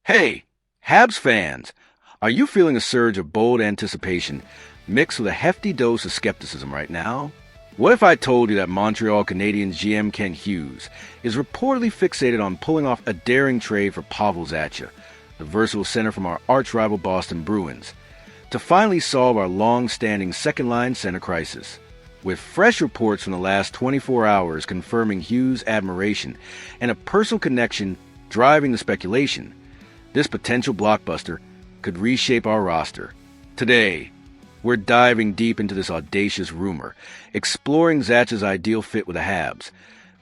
Hey, Habs fans! Are you feeling a surge of bold anticipation mixed with a hefty dose of skepticism right now? What if I told you that Montreal Canadiens GM Kent Hughes is reportedly fixated on pulling off a daring trade for Pavel Zacha, the versatile center from our arch-rival Boston Bruins, to finally solve our long-standing second-line center crisis? With fresh reports from the last 24 hours confirming Hughes' admiration and a personal connection driving the speculation, this potential blockbuster could reshape our roster. Today, we're diving deep into this audacious rumor, exploring Zacha's ideal fit with the Habs,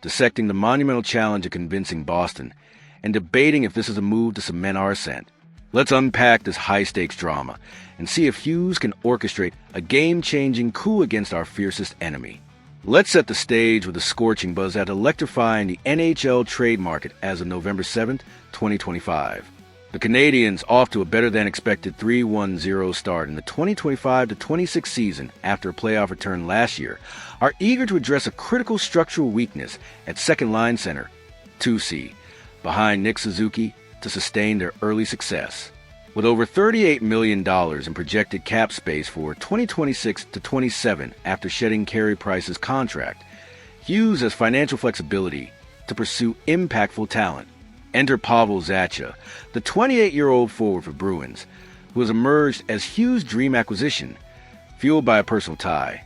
dissecting the monumental challenge of convincing Boston, and debating if this is a move to cement our ascent. Let's unpack this high-stakes drama and see if Hughes can orchestrate a game-changing coup against our fiercest enemy. Let's set the stage with a scorching buzz at electrifying the NHL trade market as of November 7th, 2025. The Canadiens, off to a better-than-expected 3-1-0 start in the 2025-26 season after a playoff return last year, are eager to address a critical structural weakness at second-line center, 2C, behind Nick Suzuki to sustain their early success. With over $38 million in projected cap space for 2026-27 after shedding Carey Price's contract, Hughes has financial flexibility to pursue impactful talent. Enter Pavel Zacha, the 28-year-old forward for Bruins, who has emerged as Hughes' dream acquisition, fueled by a personal tie.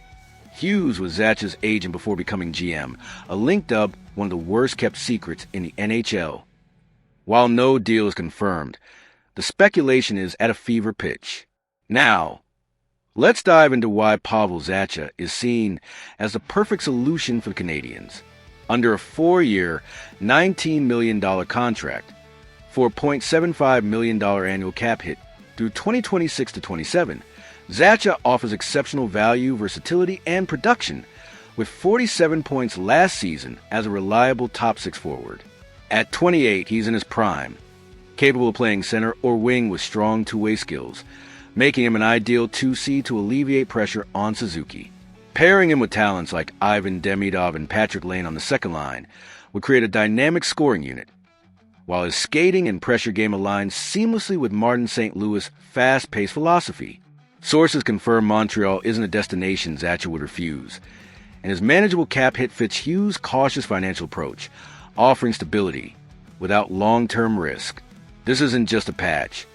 Hughes was Zacha's agent before becoming GM, a link dubbed one of the worst-kept secrets in the NHL. While no deal is confirmed, the speculation is at a fever pitch. Now, let's dive into why Pavel Zacha is seen as the perfect solution for the Canadiens. Under a 4-year, $19 million contract for a $0.75 million annual cap hit through 2026-27, Zacha offers exceptional value, versatility, and production, with 47 points last season as a reliable top-six forward. At 28, he's in his prime, capable of playing center or wing with strong two-way skills, making him an ideal 2C to alleviate pressure on Suzuki. Pairing him with talents like Ivan Demidov and Patrick Lane on the second line would create a dynamic scoring unit, while his skating and pressure game aligns seamlessly with Martin St. Louis' fast-paced philosophy. Sources confirm Montreal isn't a destination Zacha would refuse, and his manageable cap hit fits Hughes' cautious financial approach, offering stability without long-term risk. This isn't just a patch.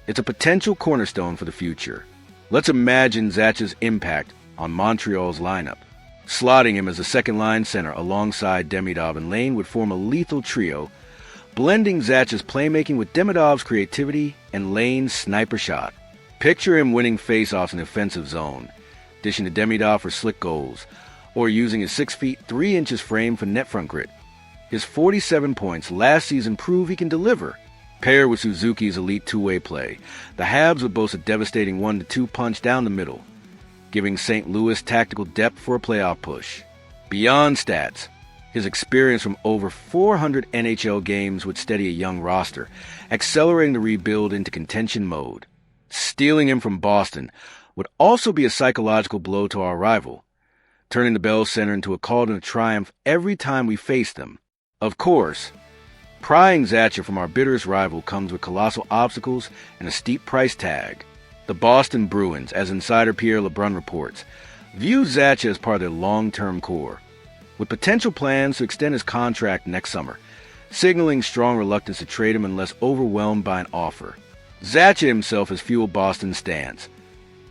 It's a potential cornerstone for the future. Let's imagine Zacha's impact on Montreal's lineup. Slotting him as a second-line center alongside Demidov and Lane would form a lethal trio, blending Zacha's playmaking with Demidov's creativity and Lane's sniper shot. Picture him winning face-offs in the offensive zone, dishing to Demidov for slick goals, or using his 6 feet 3 inches frame for net front grit. His 47 points last season prove he can deliver. Paired with Suzuki's elite two-way play, the Habs would boast a devastating 1-2 punch down the middle, giving St. Louis tactical depth for a playoff push. Beyond stats, his experience from over 400 NHL games would steady a young roster, accelerating the rebuild into contention mode. Stealing him from Boston would also be a psychological blow to our rival, turning the Bell Center into a cauldron of triumph every time we face them. Of course, prying Zacha from our bitterest rival comes with colossal obstacles and a steep price tag. The Boston Bruins, as insider Pierre LeBrun reports, view Zacha as part of their long-term core, with potential plans to extend his contract next summer, signaling strong reluctance to trade him unless overwhelmed by an offer. Zacha himself has fueled Boston's stance,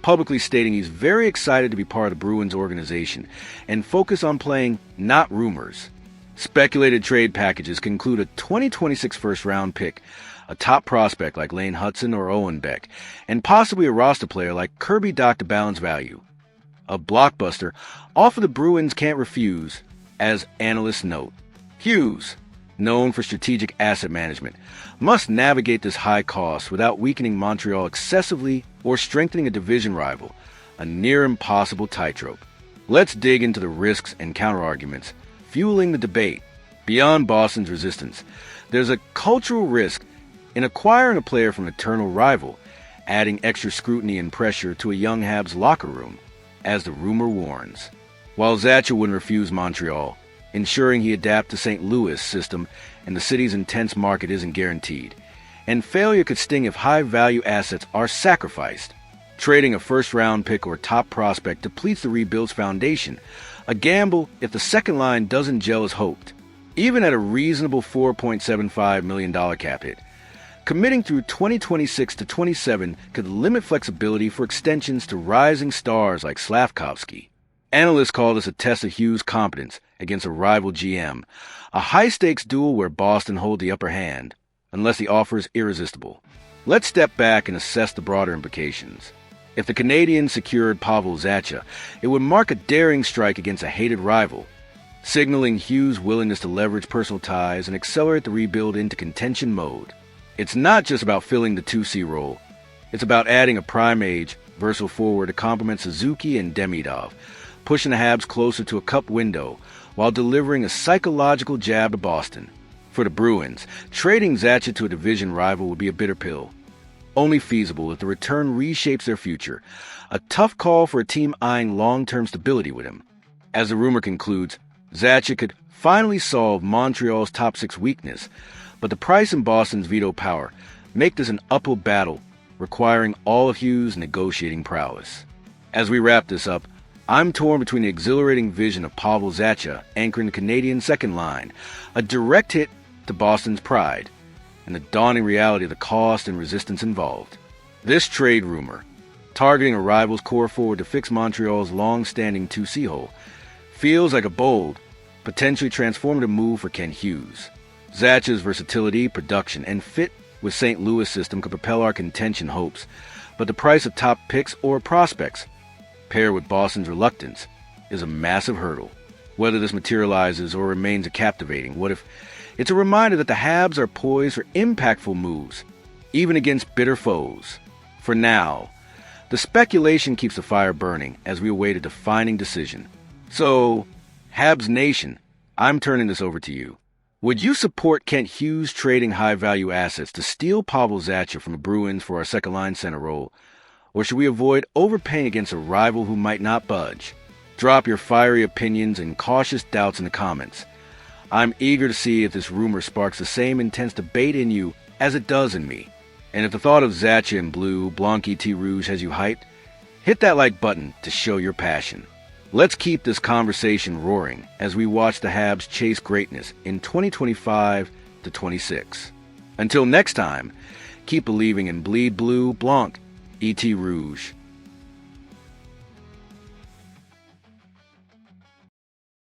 publicly stating he's very excited to be part of the Bruins organization and focus on playing, not rumors. Speculated trade packages can include a 2026 first-round pick, a top prospect like Lane Hudson or Owen Beck, and possibly a roster player like Kirby Dach to balance value. A blockbuster offer the Bruins can't refuse, as analysts note. Hughes, known for strategic asset management, must navigate this high cost without weakening Montreal excessively or strengthening a division rival, a near-impossible tightrope. Let's dig into the risks and counterarguments fueling the debate. Beyond Boston's resistance, there's a cultural risk in acquiring a player from an eternal rival, adding extra scrutiny and pressure to a young Habs locker room, as the rumor warns. While Zacha wouldn't refuse Montreal, ensuring he adapt to St. Louis' system and the city's intense market isn't guaranteed, and failure could sting if high-value assets are sacrificed. Trading a first-round pick or top prospect depletes the rebuild's foundation, a gamble if the second line doesn't gel as hoped. Even at a reasonable $4.75 million cap hit, committing through 2026 to 27 could limit flexibility for extensions to rising stars like Slavkovsky. Analysts call this a test of Hughes' competence against a rival GM, a high-stakes duel where Boston hold the upper hand, unless the offer is irresistible. Let's step back and assess the broader implications. If the Canadiens secured Pavel Zacha, it would mark a daring strike against a hated rival, signaling Hughes' willingness to leverage personal ties and accelerate the rebuild into contention mode. It's not just about filling the 2C role. It's about adding a prime-age, versatile forward to complement Suzuki and Demidov, pushing the Habs closer to a cup window while delivering a psychological jab to Boston. For the Bruins, trading Zacha to a division rival would be a bitter pill, only feasible if the return reshapes their future, a tough call for a team eyeing long-term stability with him. As the rumor concludes, Zacha could finally solve Montreal's top six weakness, but the price and Boston's veto power make this an uphill battle, requiring all of Hughes' negotiating prowess. As we wrap this up, I'm torn between the exhilarating vision of Pavel Zacha anchoring the Canadian second line, a direct hit to Boston's pride, and the dawning reality of the cost and resistance involved. This trade rumor, targeting a rival's core forward to fix Montreal's long-standing 2C hole, feels like a bold, potentially transformative move for Kent Hughes. Zacha's versatility, production, and fit with St. Louis system could propel our contention hopes, but the price of top picks or prospects, paired with Boston's reluctance, is a massive hurdle. Whether this materializes or remains a captivating what if, it's a reminder that the Habs are poised for impactful moves, even against bitter foes. For now, the speculation keeps the fire burning as we await a defining decision. So, Habs Nation, I'm turning this over to you. Would you support Kent Hughes trading high-value assets to steal Pavel Zacha from the Bruins for our second-line center role? Or should we avoid overpaying against a rival who might not budge? Drop your fiery opinions and cautious doubts in the comments. I'm eager to see if this rumor sparks the same intense debate in you as it does in me. And if the thought of Zacha in blue, Blanc et Rouge has you hyped, hit that like button to show your passion. Let's keep this conversation roaring as we watch the Habs chase greatness in 2025 to 26. Until next time, keep believing in bleed blue, Blanc et Rouge.